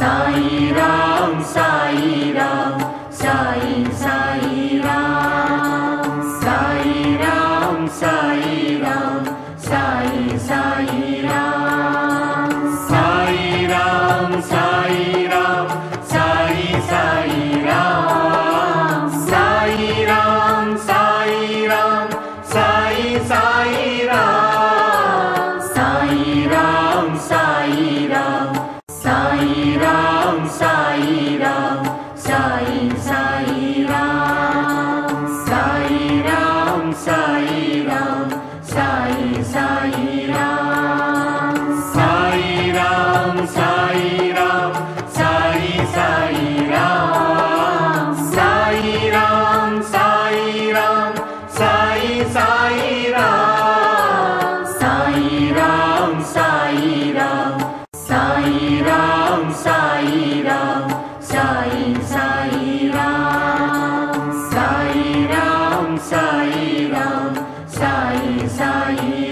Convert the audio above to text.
Sai Ram Sai Ram Sai Sai Ram Sai Ram Sai Ram Sai Sai Ram Sai Ram Sai Ram Sai Sai Ram Sai Ram Sai Ram Sai Sai Ram Sai Ram Sai Ram Sai Ram Sai Ram Sai Sai Ram Sai Ram Sai Ram Sai Sai Ram Sai Ram Sai Ram Sai Sai Ram Sai Ram Sai Ram Sai Sai Ram Sai Ram Sai Ram Sai Ram Sai Ram Sai Sai Ram Sai Ram Sai Ram Sai Sai